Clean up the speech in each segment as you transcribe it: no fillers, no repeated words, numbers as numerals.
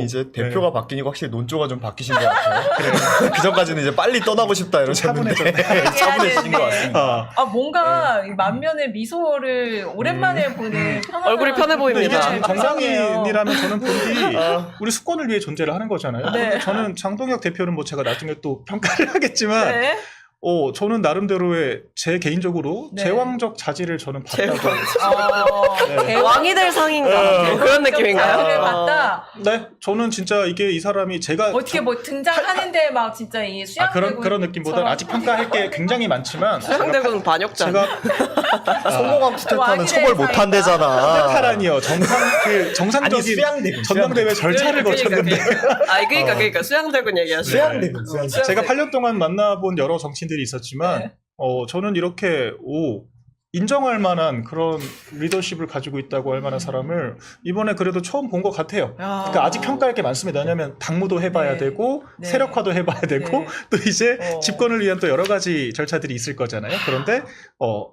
이제 대표가 바뀌니까 확실히 논조가 좀 바뀌신 것 같아요. 그 전까지는 이제 빨리 떠나고 싶다 이러셨는데 차분해지신 것 같습니다. 뭔가 이 만면의 미소를 오랜만에 보는 편안한 얼굴이 편해 보입니다. 이게 정상인이라면 저는 본디 우리 수권을 위해 존재를 하는 거잖아요. 네. 근데 저는 장동혁 대표는 뭐 제가 나중에 또 평가를 하겠지만 네. 저는 나름대로의 제 개인적으로 네. 제왕적 자질을 저는 봤다고. 네. 왕이 될 상인가 뭐 그런 느낌인가요? 자질을 봤다. 네, 저는 진짜 이게 이 사람이 제가 어떻게 뭐 등장하는데 막 진짜 이 수양대군 그런 느낌보다는 아직 평가할 게 굉장히 많지만 수양대군 반역자. 제가 성공한 스태프는 왕이 처벌 될 못한대잖아. 타라니요 정상적인 전당대회 절차를 거쳤는데 그러니까 수양대군 얘기하시죠. 수양대군. 제가 8년 동안 만나본 여러 정치인들이 있었지만 네. 저는 이렇게 인정할 만한 그런 리더십을 가지고 있다고 할 만한 사람을 이번에 그래도 처음 본 것 같아요. 그러니까 아직 평가할 게 많습니다. 왜냐하면 당무도 해봐야 네. 되고 네. 세력화도 해봐야 되고 네. 또 이제 어. 집권을 위한 또 여러 가지 절차들이 있을 거잖아요. 그런데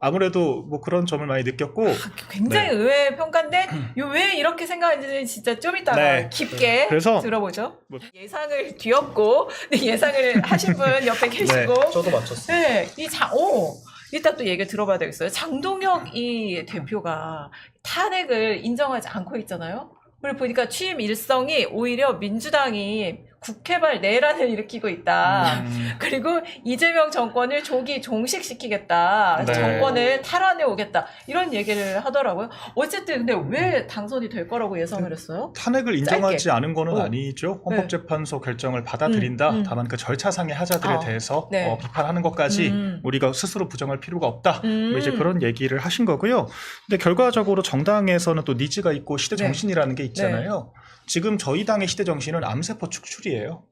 아무래도 뭐 그런 점을 많이 느꼈고 굉장히 네. 의외의 평가인데 왜 이렇게 생각하는지 진짜 좀 이따가 네. 깊게 그래서 들어보죠. 뭐- 예상을 뒤엎고 예상을 하신 분 옆에 계시고 저도 맞췄어요. 네, 일단 또 얘기를 들어봐야 되겠어요. 장동혁 이 대표가 탄핵을 인정하지 않고 있잖아요. 그리고 보니까 취임 일성이 오히려 민주당이 국회발 내란을 일으키고 있다. 그리고 이재명 정권을 조기 종식시키겠다. 네. 정권을 탈환해 오겠다. 이런 얘기를 하더라고요. 어쨌든 근데 왜 당선이 될 거라고 예상을 했어요? 탄핵을 인정하지 않은 거는 아니죠. 네. 헌법재판소 결정을 받아들인다. 다만 그 절차상의 하자들에 대해서 네. 비판하는 것까지 우리가 스스로 부정할 필요가 없다. 뭐 이제 음. 그런 얘기를 하신 거고요. 근데 결과적으로 정당에서는 또 니즈가 있고 시대 네. 정신이라는 게 있잖아요. 지금 저희 당의 시대 정신은 암세포 축출이에요.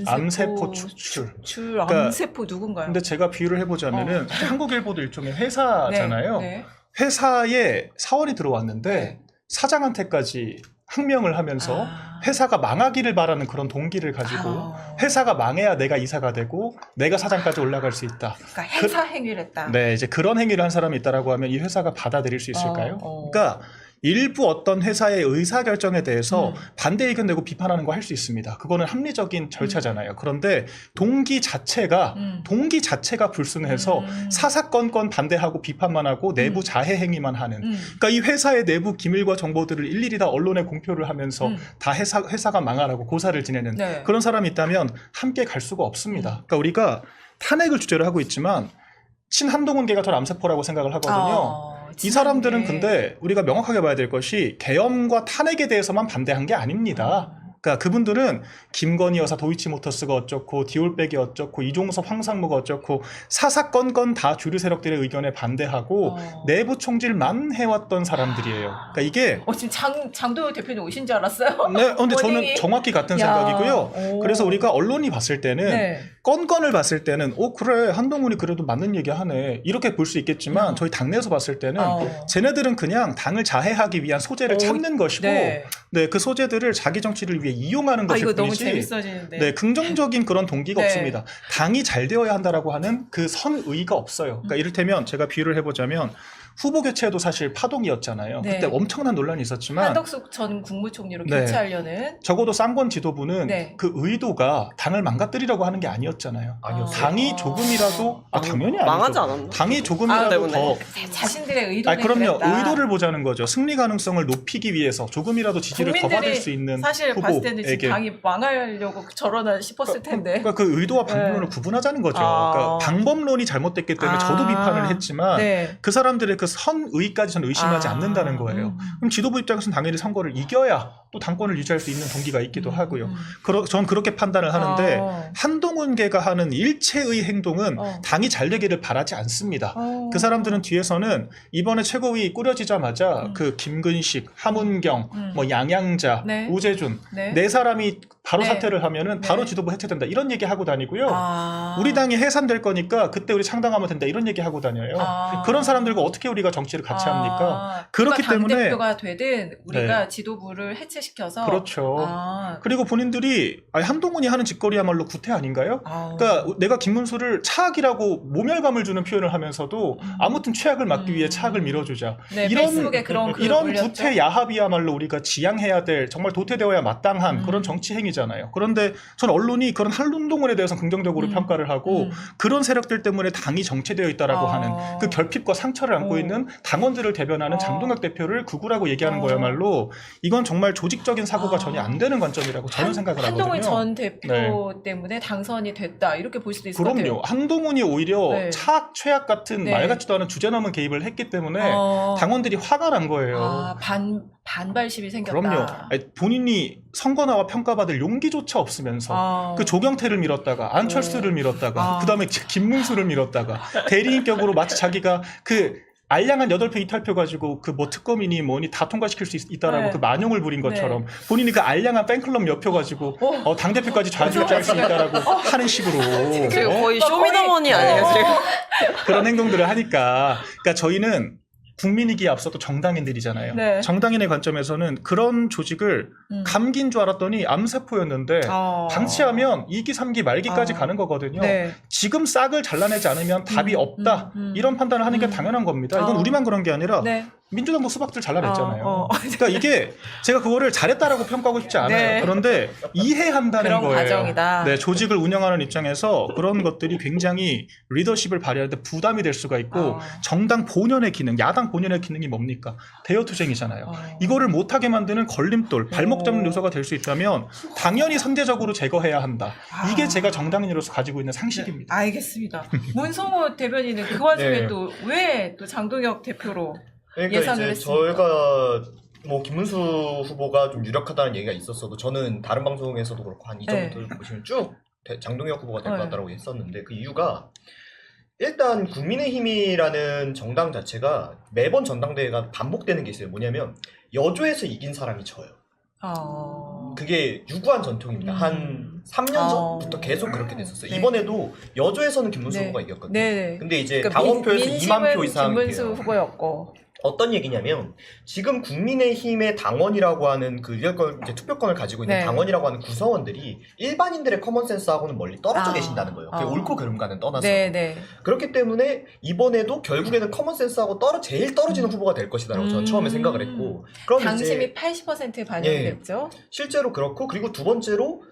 암세포 축출. 그러니까 암세포 누군가요? 근데 제가 비유를 해보자면은 한국일보도 일종의 회사잖아요. 네. 회사에 사원이 들어왔는데 사장한테까지 항명을 하면서 회사가 망하기를 바라는 그런 동기를 가지고 회사가 망해야 내가 이사가 되고 내가 사장까지 올라갈 수 있다. 그러니까 행사 행위를 했다. 네, 이제 그런 행위를 한 사람이 있다라고 하면 이 회사가 받아들일 수 있을까요? 그러니까 일부 어떤 회사의 의사결정에 대해서 반대 의견 내고 비판하는 거 할 수 있습니다. 그거는 합리적인 절차잖아요. 그런데 동기 자체가 불순해서 사사건건 반대하고 비판만 하고 내부 자해 행위만 하는 그러니까 이 회사의 내부 기밀과 정보들을 일일이 다 언론에 공표를 하면서 다 회사가 망하라고 고사를 지내는 네. 그런 사람이 있다면 함께 갈 수가 없습니다. 그러니까 우리가 탄핵을 주제로 하고 있지만 친한동훈계가 전 암세포라고 생각을 하거든요. 이 사람들은 근데 우리가 명확하게 봐야 될 것이 계엄과 탄핵에 대해서만 반대한 게 아닙니다. 그러니까 그분들은 김건희 여사 도이치모터스가 어쩌고 디올백이 어쩌고 이종섭 황상무가 어쩌고 사사건건 다 주류 세력들의 의견에 반대하고 내부 총질만 해왔던 사람들이에요. 그러니까 이게 지금 장도혁 대표님 오신 줄 알았어요? 네, 근데 저는 워딩이? 정확히 같은 야. 생각이고요. 그래서 우리가 언론이 봤을 때는 네. 건건을 봤을 때는 그래 한동훈이 그래도 맞는 얘기 하네 이렇게 볼 수 있겠지만 저희 당내에서 봤을 때는 쟤네들은 그냥 당을 자해하기 위한 소재를 찾는 것이고 네. 네, 그 소재들을 자기 정치를 위해 이용하는 것일 이거 너무 뿐이지 재밌어지는데. 네, 긍정적인 그런 동기가 네. 없습니다. 당이 잘 되어야 한다라고 하는 그 선의가 없어요. 그러니까 이를테면 제가 비유를 해보자면 후보 교체도 사실 파동이었잖아요. 네. 그때 엄청난 논란이 있었지만 한덕수 전 국무총리로 네. 교체하려는 적어도 쌍권 지도부는 네. 그 의도가 당을 망가뜨리려고 하는 게 아니었잖아요. 아니었어요. 당이 조금이라도 당연히 아니죠. 망하지 않았나? 당이 조금이라도 더 자신들의 의도를 그럼요. 그랬다. 의도를 보자는 거죠. 승리 가능성을 높이기 위해서 조금이라도 지지를 더 받을 수 있는 사실 봤을 때는 후보에게 지금 당이 망하려고 저러나 싶었을 텐데. 그러니까 그 의도와 방법론을 구분하자는 거죠. 그러니까 방법론이 잘못됐기 때문에 저도 비판을 했지만 네. 그 사람들의 그 선의까지 저는 의심하지 않는다는 거예요. 그럼 지도부 입장에서는 당연히 선거를 이겨야 또 당권을 유지할 수 있는 동기가 있기도 하고요. 전 그렇게 판단을 하는데 한동훈계가 하는 일체의 행동은 당이 잘 되기를 바라지 않습니다. 그 사람들은 뒤에서는 이번에 최고위 꾸려지자마자 그 김근식, 함은경, 뭐 양양자, 네. 우재준 네. 네 사람이 바로 네. 사퇴를 하면은 바로 네. 지도부 해체된다 이런 얘기 하고 다니고요. 아. 우리 당이 해산될 거니까 그때 우리 창당하면 된다 이런 얘기 하고 다녀요. 아. 그런 사람들과 어떻게 우리가 정치를 같이 합니까? 그렇기 그러니까 때문에 당대표가 되든 우리가 네. 지도부를 해체시켜서 그렇죠. 아. 그리고 본인들이 아니, 한동훈이 하는 짓거리야말로 구태 아닌가요? 아우. 그러니까 내가 김문수를 차악이라고 모멸감을 주는 표현을 하면서도 아무튼 최악을 막기 위해 차악을 밀어주자. 네, 페이스북에 그런 글 이런 올렸죠. 구태 야합이야말로 우리가 지양해야 될 정말 도태되어야 마땅한 그런 정치 행위잖아요. 그런데 전 언론이 그런 한운동원에 대해서 긍정적으로 평가를 하고 그런 세력들 때문에 당이 정체되어 있다라고 하는 그 결핍과 상처를 안고 있는 당원들을 대변하는 장동혁 대표를 극우라고 얘기하는 거야말로 이건 정말 조직적인 사고가 전혀 안 되는 관점이라고 저는 생각을 하거든요. 한동훈 전 대표 때문에 당선이 됐다 이렇게 볼 수도 있을 것 그럼요. 같아요. 한동훈이 오히려 네. 차악, 최악 같은 네. 말 같지도 않은 주제 넘은 개입을 했기 때문에 당원들이 화가 난 거예요. 반발심이 생겼다. 그럼요. 아니, 본인이 선거 나와 평가받을 용기조차 없으면서 그 조경태를 밀었다가 안철수를 밀었다가 그다음에 김문수를 밀었다가 대리인격으로 마치 자기가 그 알량한 8표 이탈표 가지고 그 뭐 특검이니 뭐니 다 통과시킬 수 있다라고 네. 그 만용을 부린 것처럼 본인이 그 알량한 팬클럽 몇 표 가지고 당대표까지 좌지우지할 수 있다라고 하는 식으로 지금 거의 쇼미더머니 아니에요 지금? 그런 행동들을 하니까 그러니까 저희는 국민이기에 앞서도 정당인들이잖아요. 네. 정당인의 관점에서는 그런 조직을 감기인 줄 알았더니 암세포였는데 방치하면 2기, 3기, 말기까지 가는 거거든요. 네. 지금 싹을 잘라내지 않으면 답이 없다. 이런 판단을 하는 게 당연한 겁니다. 이건 우리만 그런 게 아니라 네. 민주당도 수박들 잘라냈잖아요. 그러니까 이게 제가 그거를 잘했다라고 평가하고 싶지 않아요. 네. 그런데 이해한다는 그런 거예요. 과정이다. 네, 조직을 운영하는 입장에서 그런 것들이 굉장히 리더십을 발휘하는데 부담이 될 수가 있고 정당 본연의 기능, 야당 본연의 기능이 뭡니까? 대여투쟁이잖아요. 이거를 못하게 만드는 걸림돌, 발목 잡는 요소가 될 수 있다면 당연히 선제적으로 제거해야 한다. 이게 제가 정당인으로서 가지고 있는 상식입니다. 알겠습니다. 문성호 대변인은 그 와중에 네. 또 왜 또 장동혁 대표로 그러니까 예상을 이제 했습니까? 저희가 뭐 김문수 후보가 좀 유력하다는 얘기가 있었어도 저는 다른 방송에서도 그렇고 한 이 정도 보시면 쭉 장동혁 후보가 될 것 같다고 했었는데 그 이유가 일단 국민의힘이라는 정당 자체가 매번 전당대회가 반복되는 게 있어요. 뭐냐면 여조에서 이긴 사람이 져요. 그게 유구한 전통입니다. 한 3년 전부터 계속 그렇게 됐었어요. 네. 이번에도 여조에서는 김문수 네. 후보가 이겼거든요. 네. 근데 이제 그러니까 당원표에서 2만 표 이상 김문수 후보였고. 어떤 얘기냐면 지금 국민의힘의 당원이라고 하는 그 이제 투표권을 가지고 있는 네. 당원이라고 하는 구성원들이 일반인들의 커먼센스하고는 멀리 떨어져 계신다는 거예요. 그게 옳고 그름과는 떠나서. 네. 그렇기 때문에 이번에도 결국에는 커먼센스하고 제일 떨어지는 후보가 될 것이다라고 저는 처음에 생각을 했고 그럼 당심이 이제 80% 반영이 예. 됐죠. 실제로 그렇고 그리고 두 번째로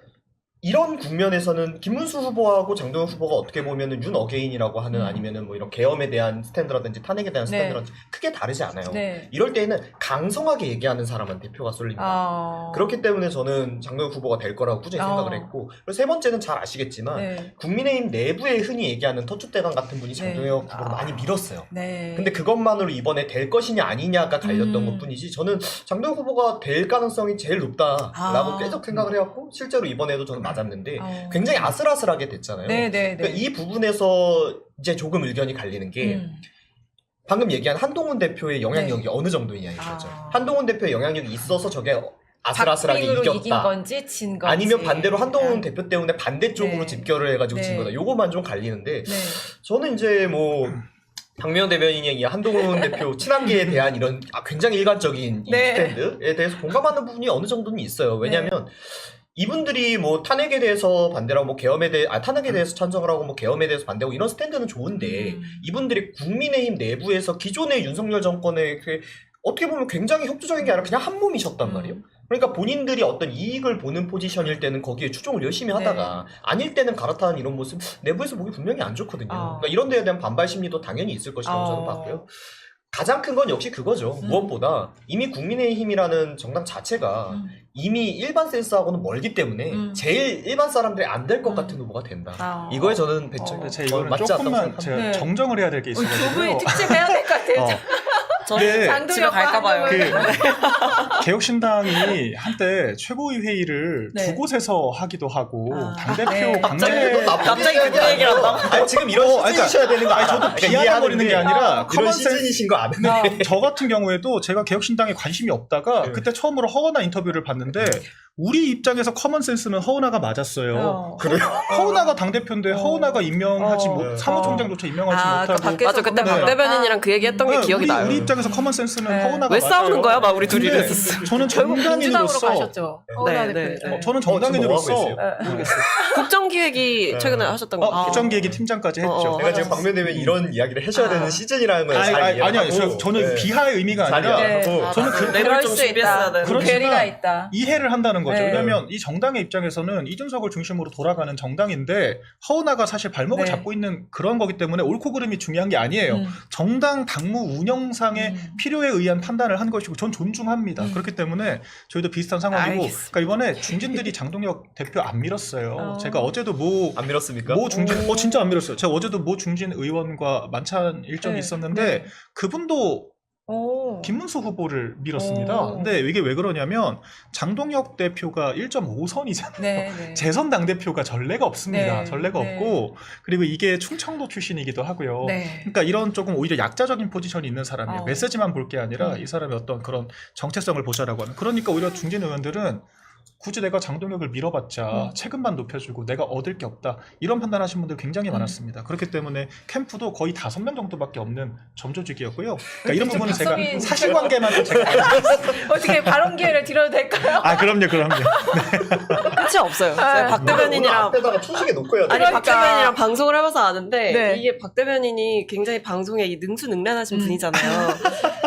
이런 국면에서는 김문수 후보하고 장동혁 후보가 어떻게 보면은 윤 어게인이라고 하는 아니면은 뭐 이런 계엄에 대한 스탠드라든지 탄핵에 대한 스탠드라든지 크게 다르지 않아요. 네. 이럴 때에는 강성하게 얘기하는 사람한테 표가 쏠립니다. 그렇기 때문에 저는 장동혁 후보가 될 거라고 꾸준히 생각을 했고 그리고 세 번째는 잘 아시겠지만 네. 국민의힘 내부에 흔히 얘기하는 터줏대감 같은 분이 장동혁 후보를 많이 밀었어요. 네. 근데 그것만으로 이번에 될 것이냐 아니냐가 갈렸던 것뿐이지 저는 장동혁 후보가 될 가능성이 제일 높다라고 계속 생각을 해왔고 실제로 이번에도 저는 맞았는데 굉장히 아슬아슬하게 됐잖아요. 그러니까 이 부분에서 이제 조금 의견이 갈리는 게 방금 얘기한 한동훈 대표의 영향력이 어느 정도이냐 이거죠. 한동훈 대표의 영향력이 있어서 저게 아슬아슬하게 박빙으로 이겼다. 이긴 건지 진 건지 아니면 반대로 한동훈 대표 때문에 반대쪽으로 집결을 해가지고 진 거다. 요거만 좀 갈리는데 저는 이제 뭐 박명호 대변인이 한동훈 대표 친한계에 대한 이런 굉장히 일관적인 이 스탠드에 대해서 공감하는 부분이 어느 정도는 있어요. 왜냐하면 이분들이 뭐 탄핵에 대해서 반대라고 뭐 탄핵에 대해서 찬성을 하고 뭐 계엄에 대해서 반대하고 이런 스탠드는 좋은데 이분들이 국민의힘 내부에서 기존의 윤석열 정권에 어떻게 보면 굉장히 협조적인 게 아니라 그냥 한 몸이셨단 말이에요. 그러니까 본인들이 어떤 이익을 보는 포지션일 때는 거기에 추종을 열심히 하다가 아닐 때는 갈아타는 이런 모습 내부에서 보기 분명히 안 좋거든요. 그러니까 이런 데에 대한 반발 심리도 당연히 있을 것이라고 저는 봤고요. 가장 큰 건 역시 그거죠. 무엇보다 이미 국민의힘이라는 정당 자체가 이미 일반 센스하고는 멀기 때문에 제일 일반 사람들이 안 될 것 같은 후보가 된다. 이거에 저는 제 이거는 조금만 제가 정정을 해야 될 게 두 분이 있어가지고요. 특집 해야 될 것 같아요. 저는 집에 갈까봐요. 개혁신당이 한때 최고위 회의를 두 곳에서 하기도 하고 당대표 갑자기 그때 얘기를 한다. 지금 이런 시즌이셔야 되는 거 저도 비하해버리는 게 아니라 이런 시즌이신 거 아는데 저 같은 경우에도 제가 개혁신당에 관심이 없다가 그때 처음으로 허거나 인터뷰를 봤는데 우리 입장에서 커먼 센스는 허은하가 맞았어요. 그래요? 허은하가 당대표인데 허은하가 임명하지 못, 사무총장조차 임명하지 못하고. 맞아, 그때 박 대변인이랑 그 얘기했던 게 기억이 나요. 우리 입장에서 커먼 센스는 네. 허은하가 왜 맞아요. 싸우는 거야? 막 우리 둘이 근데 이랬었어. 저는 결국 민주당으로 정당인으로서 가셨죠. 네, 네. 저는 지금 뭐 정당인으로서 하고 있어요? 모르겠어요. 국정기획이 최근에 하셨던 거. 국정기획이 팀장까지 했죠. 제가 지금 박면 대변인 이런 이야기를 해셔야 되는 시즌이라는 걸 잘 이해하고 아니요. 저는 비하의 의미가 잘 아니라 이해하고 저는 그럴 좀 수 준비했어야 있다. 되는. 그렇지만 괴리가 있다. 이해를 한다는 거죠. 네. 왜냐하면 이 정당의 입장에서는 이준석을 중심으로 돌아가는 정당인데 허은하가 사실 발목을 네. 잡고 있는 그런 거기 때문에 옳고 그름이 중요한 게 아니에요. 정당 당무 운영상의 필요에 의한 판단을 한 것이고 전 존중합니다. 그렇기 때문에 저희도 비슷한 상황이고 알겠습니다. 그러니까 이번에 중진들이 장동혁 대표 안 밀었어요. 어. 제가 어제도 안 밀었습니까? 모 중진 진짜 안 밀었어요. 제가 어제도 모 중진 의원과 만찬 일정이 네. 있었는데 네. 그분도 오. 김문수 후보를 밀었습니다. 오. 근데 이게 왜 그러냐면 장동혁 대표가 1.5선이잖아요. 네, 네. 재선 당대표가 전례가 없습니다. 네, 전례가 네. 없고 그리고 이게 충청도 출신이기도 하고요. 네. 그러니까 이런 조금 오히려 약자적인 포지션이 있는 사람이에요. 어. 메시지만 볼 게 아니라 이 사람의 어떤 그런 정체성을 보자라고 하는. 그러니까 오히려 중진 의원들은 굳이 내가 장동혁을 밀어봤자 체급만 높여주고 내가 얻을 게 없다. 이런 판단하신 분들 굉장히 많았습니다. 그렇기 때문에 캠프도 거의 5명 정도밖에 없는 점조직이었고요. 그러니까 이런 부분은 제가 박성인 사실관계만 제가 어떻게 발언 기회를 드려도 될까요? 아 그럼요. 끝이 없어요. 제가 박 대변인이랑 앞에다가 초식에 놓고 해야 돼. 아니 박 그러니까. 대변인이랑 방송을 해봐서 아는데 네. 이게 박 대변인이 굉장히 방송에 이 능수능란하신 분이잖아요.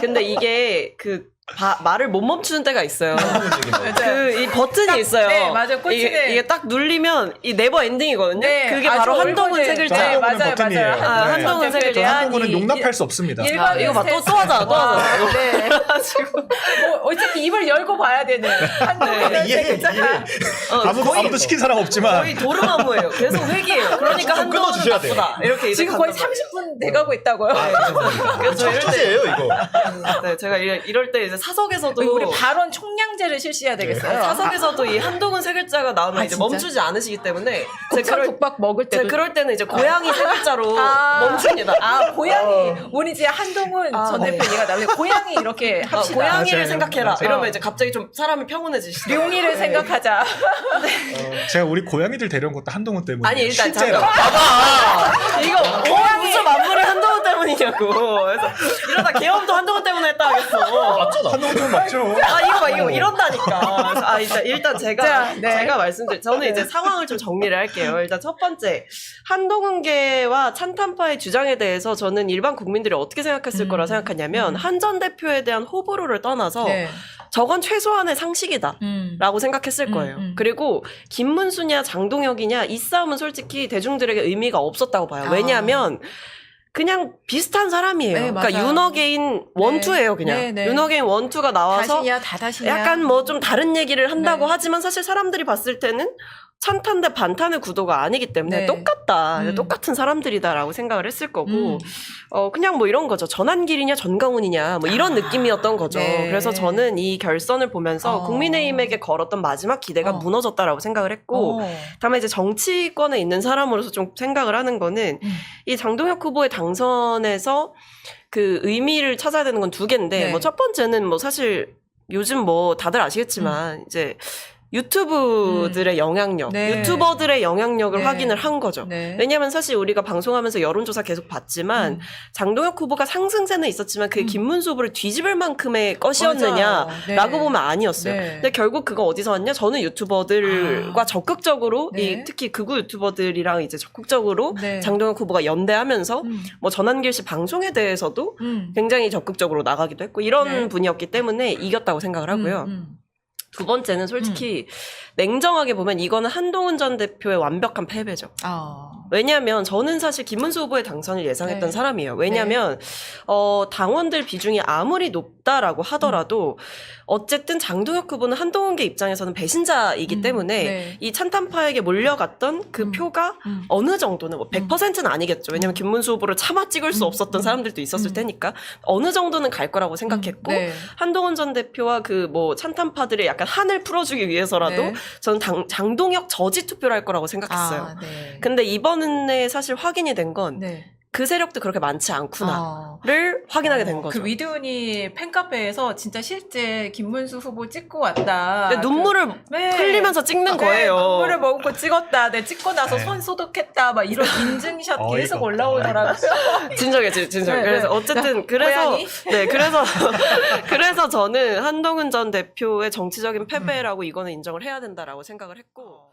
근데 이게 그 말을 못 멈추는 때가 있어요. 그 이 버튼이 있어요. 네, 맞아요. 꽂히는. 이게 딱 누르면 이 네버 엔딩이거든요. 네, 그게 아주 바로 한동훈 얼굴에- 세 글자. 네, 한동훈은 맞아요, 버튼이에요. 맞아요. 아, 한동훈 세 글자. 한국은 용납할 수 없습니다. 아, 이거 봐, 또 하잖아, 또 하잖아. 네. 뭐, 어차피 입을 열고 봐야 되는 한동훈 이해해. 아무도 시킨 사람 없지만 거의 도루마무예요. 계속 회기예요. 그러니까 좀 한동훈은 끊어주셔야 돼요. 나쁘다. 이렇게 이제 지금 거의 간단 말이에요. 30분 돼가고 있다고요. 그래서 이럴 때, 첫째예요 이거. 네, 제가 이럴 때 이제 사석에서도 우리 발언 총량제를 실시해야 되겠어요. 사석에서도 이 한동훈 세 글자가 나오면 아, 이제 진짜? 멈추지 않으시기 때문에 국밥 먹을 때도 그럴 때는 이제 고양이 세 글자로 아. 멈춥니다. 아 고양이 우리 이제 한동훈 전 네. 대표 얘가 나오면 고양이 이렇게 합시다. 고양이를 맞아요. 생각해라. 맞아요. 이러면 이제 갑자기 좀 사람이 평온해지시죠. 룡이를 생각하자. 제가 우리 고양이들 데려온 것도 한동훈 때문에 아니 일단 실제로 이거 고양이 무슨 만물이 한동훈 때문이냐고. 그래서 이러다 계엄도 한동훈 때문에 했다 하겠어. 맞죠? 한동훈 좀 맞죠. 아 이거 봐 이거 이런다니까. 그래서 일단 제가 자, 네. 제가 말씀드릴 저는 이제 상황을 좀 정리를 할게요. 일단 첫 번째 한동훈계와 찬탄파의 주장에 대해서 저는 일반 국민들이 어떻게 생각했을 거라 생각하냐면 한 전 대표에 대한 호불호를 떠나서 네. 저건 최소한의 상식이다. 라고 생각했을 거예요. 그리고 김문수냐 장동혁이냐 이 싸움은 솔직히 대중들에게 의미가 없었다고 봐요. 왜냐하면 그냥 비슷한 사람이에요. 네, 그러니까 맞아요. 윤어게인 원투예요, 그냥. 네, 네. 윤어게인 원투가 나와서 다시냐 다 다시냐. 약간 뭐 좀 다른 얘기를 한다고 네. 하지만 사실 사람들이 봤을 때는 찬탄 대 반탄의 구도가 아니기 때문에 네. 똑같다. 똑같은 사람들이다라고 생각을 했을 거고 그냥 뭐 이런 거죠. 전한길이냐 전광훈이냐 뭐 이런 느낌이었던 거죠. 네. 그래서 저는 이 결선을 보면서 국민의힘에게 걸었던 마지막 기대가 무너졌다라고 생각을 했고 다만 이제 정치권에 있는 사람으로서 좀 생각을 하는 거는 이 장동혁 후보의 당선에서 그 의미를 찾아야 되는 건 두 개인데 네. 뭐 첫 번째는 뭐 사실 요즘 뭐 다들 아시겠지만 이제 유튜브들의 영향력, 네. 유튜버들의 영향력을 네. 확인을 한 거죠. 네. 왜냐하면 사실 우리가 방송하면서 여론조사 계속 봤지만 장동혁 후보가 상승세는 있었지만 그게 김문수 후보를 뒤집을 만큼의 것이었느냐라고 맞아요. 네. 보면 아니었어요. 네. 근데 결국 그거 어디서 왔냐? 저는 유튜버들과 적극적으로 네. 특히 극우 유튜버들이랑 이제 적극적으로 네. 장동혁 후보가 연대하면서 뭐 전한길 씨 방송에 대해서도 굉장히 적극적으로 나가기도 했고 이런 네. 분이었기 때문에 이겼다고 생각을 하고요. 두 번째는 솔직히 냉정하게 보면 이거는 한동훈 전 대표의 완벽한 패배죠. 왜냐하면 저는 사실 김문수 후보의 당선을 예상했던 네. 사람이에요. 왜냐하면 당원들 비중이 아무리 높다라고 하더라도 어쨌든 장동혁 후보는 한동훈계 입장에서는 배신자이기 때문에 네. 이 찬탄파에게 몰려갔던 그 표가 어느 정도는 뭐 100%는 아니겠죠. 왜냐하면 김문수 후보를 차마 찍을 수 없었던 사람들도 있었을 테니까 어느 정도는 갈 거라고 생각했고 네. 한동훈 전 대표와 그 뭐 찬탄파들의 약간 한을 풀어주기 위해서라도 네. 저는 장동혁 저지 투표를 할 거라고 생각했어요. 네. 근데 이번에 사실 확인이 된 건 네. 그 세력도 그렇게 많지 않구나를 확인하게 된 거죠. 그 위드우니 팬카페에서 진짜 실제 김문수 후보 찍고 왔다. 근데 눈물을 네. 흘리면서 찍는 거예요. 눈물을 머금고 찍었다. 네, 찍고 나서 네. 손 소독했다. 막 이런 인증샷 어이가 계속 없다. 올라오더라고요. 진정해. 네, 그래서 네. 어쨌든 그래서 고양이? 네, 그래서 저는 한동훈 전 대표의 정치적인 패배라고 이거는 인정을 해야 된다라고 생각을 했고